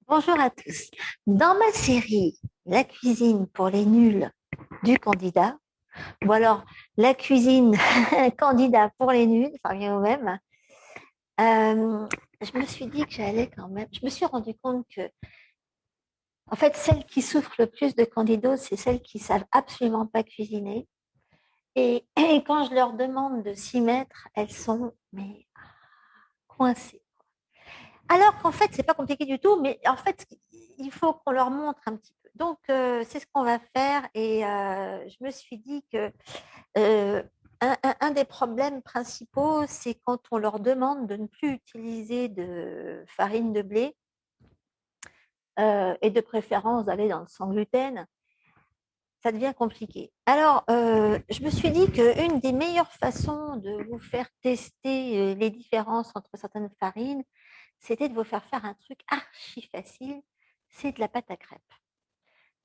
Bonjour à tous. Dans ma série La cuisine pour les nuls du candidat, ou alors La cuisine candidat pour les nuls, ça revient au même, je me suis dit que j'allais quand même. Je me suis rendu compte que, en fait, celles qui souffrent le plus de candidose, c'est celles qui savent absolument pas cuisiner. Et quand je leur demande de s'y mettre, elles sont mais coincées. Alors qu'en fait, c'est pas compliqué du tout, mais en fait, il faut qu'on leur montre un petit peu. Donc, c'est ce qu'on va faire. Et je me suis dit que euh, un des problèmes principaux, c'est quand on leur demande de ne plus utiliser de farine de blé et de préférence d'aller dans le sans gluten. Ça devient compliqué. Alors, je me suis dit qu'une des meilleures façons de vous faire tester les différences entre certaines farines, c'était de vous faire faire un truc archi facile, c'est de la pâte à crêpes.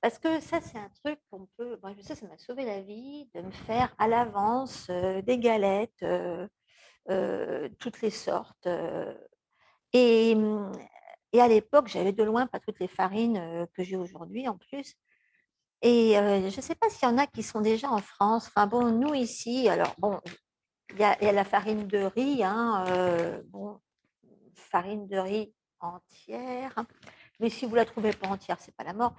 Parce que ça, c'est un truc qu'on peut. Moi, je sais, ça m'a sauvé la vie de me faire à l'avance des galettes, toutes les sortes. Et, et à l'époque, j'avais de loin pas toutes les farines que j'ai aujourd'hui en plus. Et je ne sais pas s'il y en a qui sont déjà en France. Enfin bon, nous ici, alors bon, il y a la farine de riz, hein, bon, farine de riz entière. Mais si vous ne la trouvez pas entière, c'est pas la mort.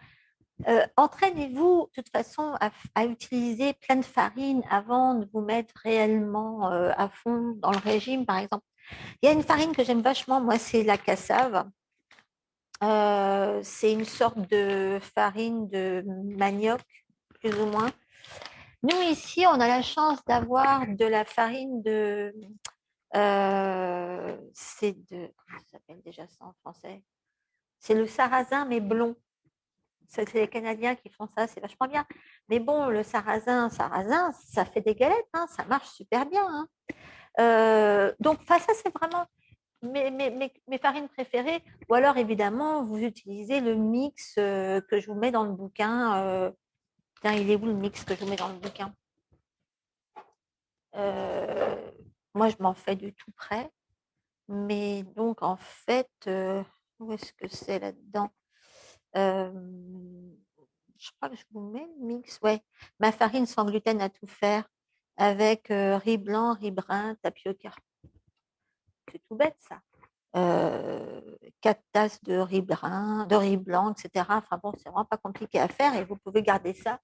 Entraînez-vous de toute façon à utiliser plein de farine avant de vous mettre réellement à fond dans le régime, par exemple. Il y a une farine que j'aime vachement, moi, c'est la cassave. C'est une sorte de farine de manioc, plus ou moins. Nous, ici, on a la chance d'avoir de la farine de... c'est de... Comment ça s'appelle déjà ça en français? C'est le sarrasin, mais blond. C'est les Canadiens qui font ça, c'est vachement bien. Mais bon, le sarrasin, ça fait des galettes, hein, ça marche super bien. Hein. Donc, ça, c'est vraiment mes farines préférées. Ou alors, évidemment, vous utilisez le mix que je vous mets dans le bouquin. Tiens, il est où le mix que je vous mets dans le bouquin? Euh, Moi, je m'en fais du tout près. Mais donc, en fait, où est-ce que c'est là-dedans? Euh, je crois que je vous mets le mix. Ouais, ma farine sans gluten à tout faire avec riz blanc, riz brun, tapioca. C'est tout bête ça. 4 tasses de riz brun, de riz blanc, etc. Enfin bon, c'est vraiment pas compliqué à faire et vous pouvez garder ça.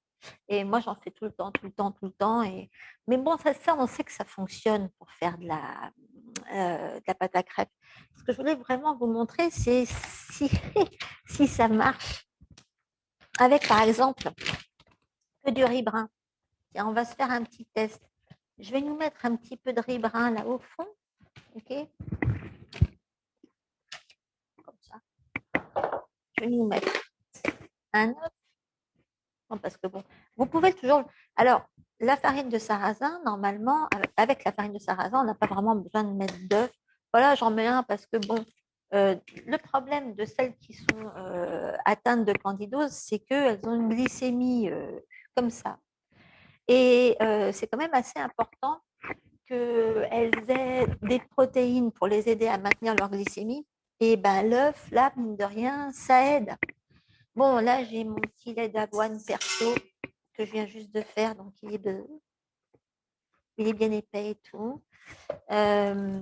Et moi, j'en fais tout le temps, tout le temps, tout le temps. Et... Mais bon, ça, on sait que ça fonctionne pour faire de la pâte à crêpes. Ce que je voulais vraiment vous montrer, c'est si, si ça marche avec, par exemple, que du riz brun. Tiens, on va se faire un petit test. Je vais nous mettre un petit peu de riz brun là au fond. OK? Comme ça. Je vais nous mettre un œuf. Non, parce que bon, vous pouvez toujours. Alors, la farine de sarrasin, normalement, avec la farine de sarrasin, on n'a pas vraiment besoin de mettre d'œuf. Voilà, j'en mets un parce que bon, le problème de celles qui sont atteintes de candidose, c'est qu'elles ont une glycémie comme ça. Et c'est quand même assez important qu'elles aient des protéines pour les aider à maintenir leur glycémie. Et ben l'œuf, là, mine de rien, ça aide. Bon, là, j'ai mon petit lait d'avoine perso que je viens juste de faire, donc il est bien épais et tout. Euh,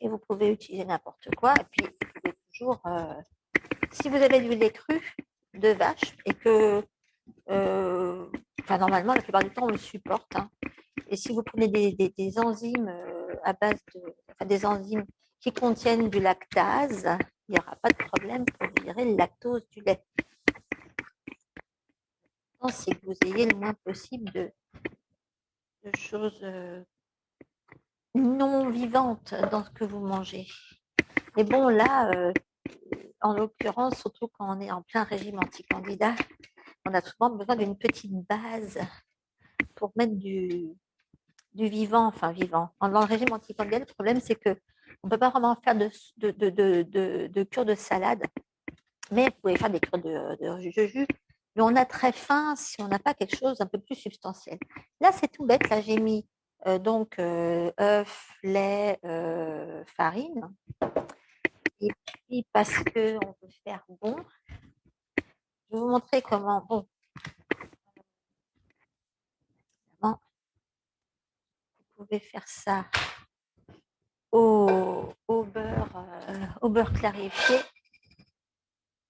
et vous pouvez utiliser n'importe quoi. Et puis, vous pouvez toujours, si vous avez du lait cru de vache et que, enfin, normalement, la plupart du temps, on le supporte. Hein. Et si vous prenez des enzymes à base de, enfin, des enzymes qui contiennent du lactase, il n'y aura pas de problème pour virer le lactose du lait. C'est que vous ayez le moins possible de choses non vivantes dans ce que vous mangez. Mais bon, là, en l'occurrence, surtout quand on est en plein régime anti-candidat, on a souvent besoin d'une petite base pour mettre du vivant, enfin vivant. Dans le régime anti-candidat, le problème, c'est que on ne peut pas vraiment faire de cure de salade, mais vous pouvez faire des cures de jus. Mais on a très faim si on n'a pas quelque chose d'un peu plus substantiel. Là, c'est tout bête. Là, j'ai mis donc œufs, lait, farine. Et puis, parce qu'on veut faire bon, je vais vous montrer comment, bon, vous pouvez faire ça au beurre clarifié.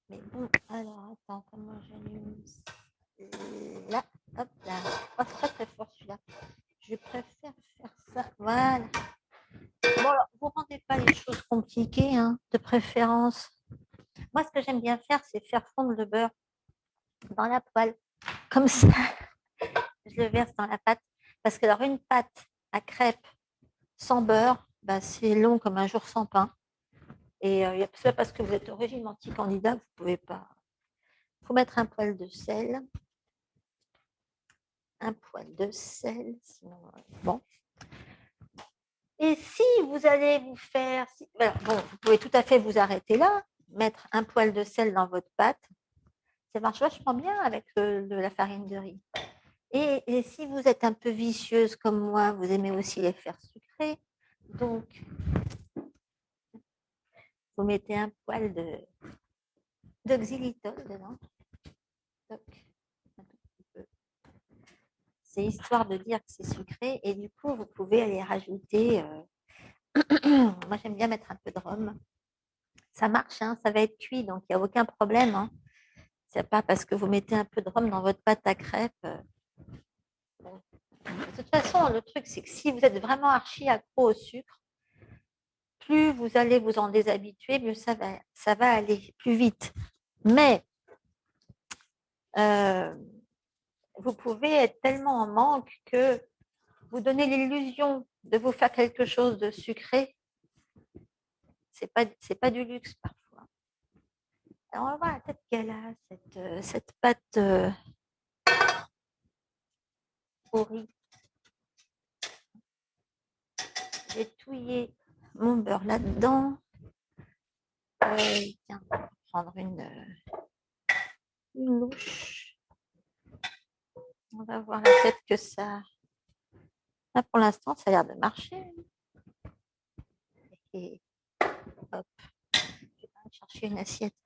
Mais bon, alors, attends, comment j'allume là, hop là. Oh, c'est pas très fort celui-là. Je préfère faire ça. Voilà. Bon, alors, vous ne rendez pas les choses compliquées, hein, de préférence. Moi, ce que j'aime bien faire, c'est faire fondre le beurre dans la poêle. Comme ça, je le verse dans la pâte. Parce que alors, une pâte à crêpes sans beurre, bah, c'est long comme un jour sans pain. Et c'est pas parce que vous êtes au régime anti-candidat que vous ne pouvez pas. Il faut mettre un poil de sel. Un poil de sel, sinon, bon. Et si vous allez vous faire, bon, vous pouvez tout à fait vous arrêter là, mettre un poil de sel dans votre pâte. Ça marche vachement bien avec de la farine de riz. Et si vous êtes un peu vicieuse comme moi, vous aimez aussi les faire sucrés, donc vous mettez un poil de xylitol dedans. Donc, un tout petit peu. C'est histoire de dire que c'est sucré et du coup, vous pouvez aller rajouter. Moi, j'aime bien mettre un peu de rhum. Ça marche, hein, ça va être cuit, donc il n'y a aucun problème. Hein. C'est pas parce que vous mettez un peu de rhum dans votre pâte à crêpes. Bon. De toute façon, le truc, c'est que si vous êtes vraiment archi accro au sucre, plus vous allez vous en déshabituer, mieux ça va aller plus vite. Mais vous pouvez être tellement en manque que vous donnez l'illusion de vous faire quelque chose de sucré. C'est pas du luxe parfois. Alors on va voir la tête qu'elle a, cette pâte au riz. J'ai touillé mon beurre là-dedans. Tiens, on va prendre une louche. On va voir la tête que ça. Là, pour l'instant, ça a l'air de marcher. Et hop, je vais aller chercher une assiette.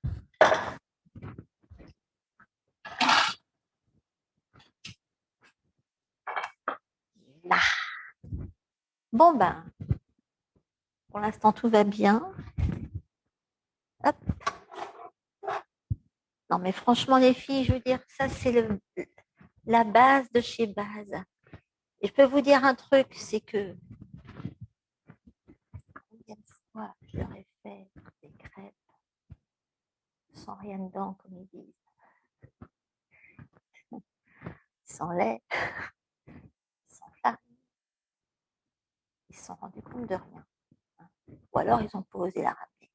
Là. Bon, ben, pour l'instant, tout va bien. Hop. Non, mais franchement, les filles, je veux dire, ça, c'est la base de chez base. Et je peux vous dire un truc, c'est que combien de fois je leur ai fait des crêpes sans rien dedans, comme ils disent. Sans lait, sans farine. Ils se sont rendus compte de rien. Ou alors, ils ont pas osé la ramener.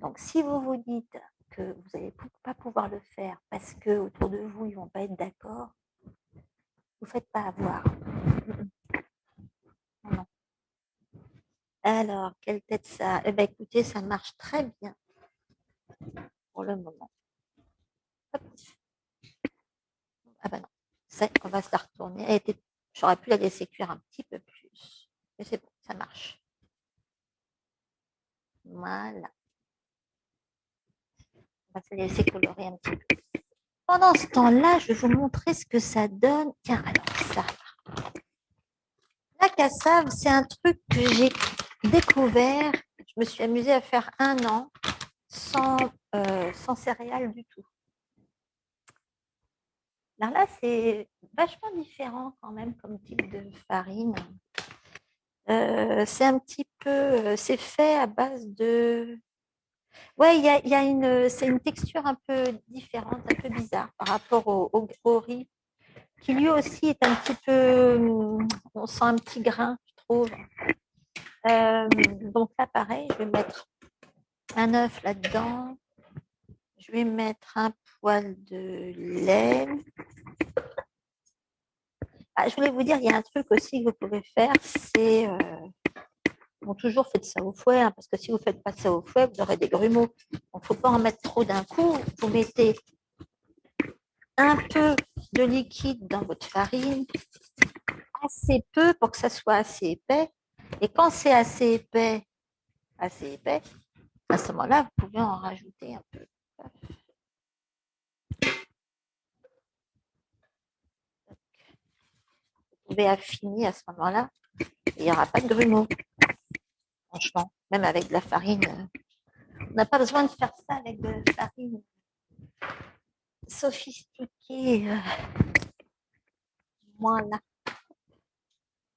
Donc, si vous vous dites que vous n'allez pas pouvoir le faire parce que autour de vous, ils ne vont pas être d'accord, vous ne faites pas avoir. Non. Alors, quelle tête ça a? Eh bien, écoutez, ça marche très bien pour le moment. Hop. Ah ben non, ça, on va se la retourner. J'aurais pu la laisser cuire un petit peu plus. Mais c'est bon, ça marche. Voilà. On va se laisser colorer un petit peu. Pendant ce temps-là, je vais vous montrer ce que ça donne. Tiens, alors ça. La cassave, c'est un truc que j'ai découvert. Je me suis amusée à faire 1 an sans céréales du tout. Alors là, c'est vachement différent quand même comme type de farine. C'est un petit peu, c'est fait à base de. Ouais, c'est une texture un peu différente, un peu bizarre par rapport au riz, qui lui aussi est un petit peu, on sent un petit grain, je trouve. Donc là, pareil, je vais mettre un œuf là-dedans. Je vais mettre un poil de lait. Ah, je voulais vous dire, il y a un truc aussi que vous pouvez faire, c'est bon, toujours faites ça au fouet, hein, parce que si vous ne faites pas ça au fouet, vous aurez des grumeaux. Donc, il ne faut pas en mettre trop d'un coup. Vous mettez un peu de liquide dans votre farine, assez peu pour que ça soit assez épais. Et quand c'est assez épais, À ce moment-là, vous pouvez en rajouter un peu. Vous pouvez affiner à ce moment-là. Il n'y aura pas de grumeaux. Franchement, même avec de la farine. On n'a pas besoin de faire ça avec de la farine sophistiquée. Voilà.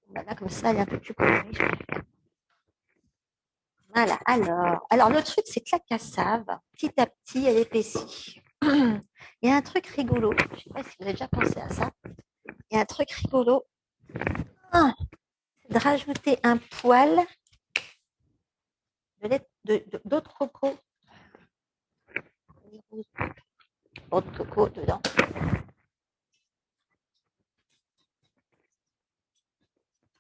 Voilà, comme ça, elle est un peu plus colorée. Voilà, alors le truc, c'est que la cassave, petit à petit, elle épaissit. Il y a un truc rigolo, je ne sais pas si vous avez déjà pensé à ça. Il y a un truc rigolo, c'est de rajouter un poil d'eau de coco. Eau de coco dedans.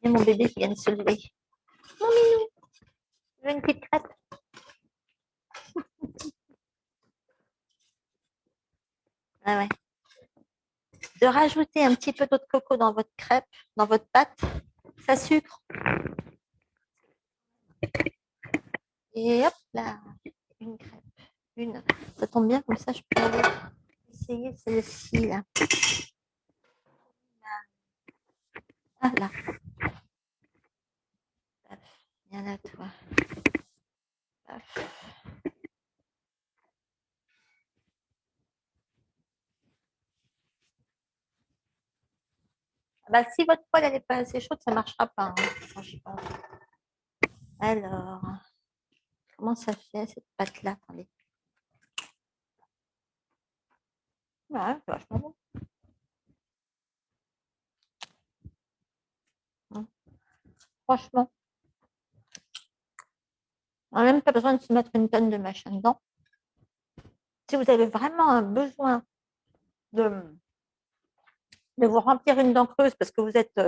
Et mon bébé qui vient de se lever. Mon minou, je veux une petite crêpe. Ah ouais. De rajouter un petit peu d'eau de coco dans votre crêpe, dans votre pâte, ça sucre. Et hop là, une crêpe. Une. Ça tombe bien, comme ça, je peux aller essayer celle-ci là. Ah là. Viens là, toi. Bah, si votre poêle n'est pas assez chaude, ça ne marchera pas. Hein, quand j'y pense. Alors, comment ça fait cette pâte-là? Attendez. Ouais, c'est vachement bon. Franchement, on n'a même pas besoin de se mettre une tonne de machin dedans. Si vous avez vraiment un besoin de vous remplir une dent creuse parce que vous êtes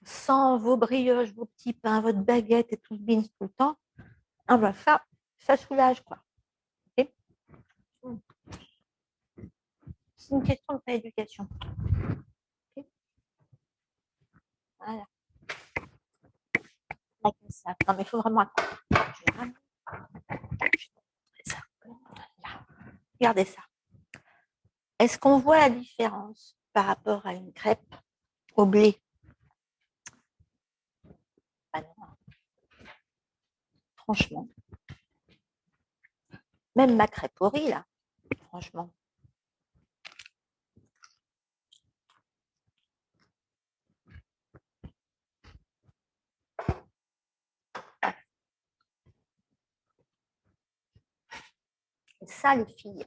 sans vos brioches, vos petits pains, votre baguette et tout le beans tout le temps, ah ben ça soulage, quoi. Okay. C'est une question de rééducation. Okay. Voilà. Non, mais il faut vraiment attendre. Je vais ramener ça. Là. Regardez ça. Est-ce qu'on voit la différence par rapport à une crêpe au blé? Ah non. Franchement. Même ma crêpe au riz, là. Franchement. Et ça, les filles.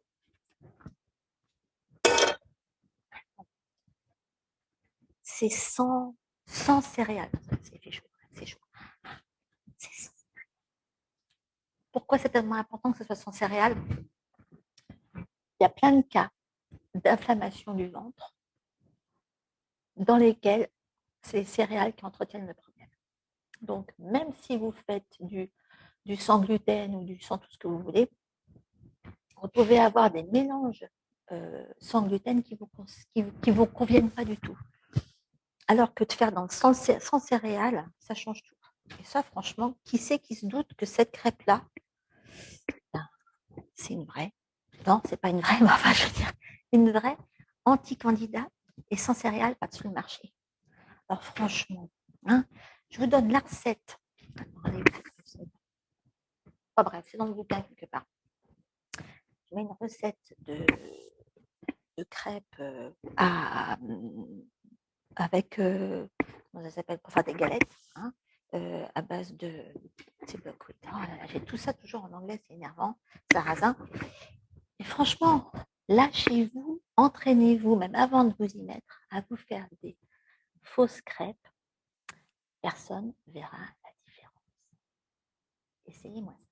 C'est sans céréales. C'est chaud. C'est chaud. Pourquoi c'est tellement important que ce soit sans céréales? Il y a plein de cas d'inflammation du ventre dans lesquels c'est les céréales qui entretiennent le problème. Donc, même si vous faites du sans gluten ou du sans tout ce que vous voulez, vous pouvez avoir des mélanges sans gluten qui vous conviennent pas du tout. Alors que de faire sans céréales, ça change tout. Et ça, franchement, qui c'est qui se doute que cette crêpe-là, c'est une vraie? Non, c'est pas une vraie, mais enfin, je veux dire, une vraie anti-candidat et sans céréales, pas sur le marché. Alors, franchement, hein, je vous donne la recette. Oh, bref, c'est dans le bouquin quelque part. Je mets une recette de crêpes avec, comment ça s'appelle, enfin des galettes, hein, à base de ces blocs. Oh là là, j'ai tout ça toujours en anglais, c'est énervant, sarrasin. Et franchement, lâchez-vous, entraînez-vous, même avant de vous y mettre, à vous faire des fausses crêpes. Personne verra la différence. Essayez-moi ça.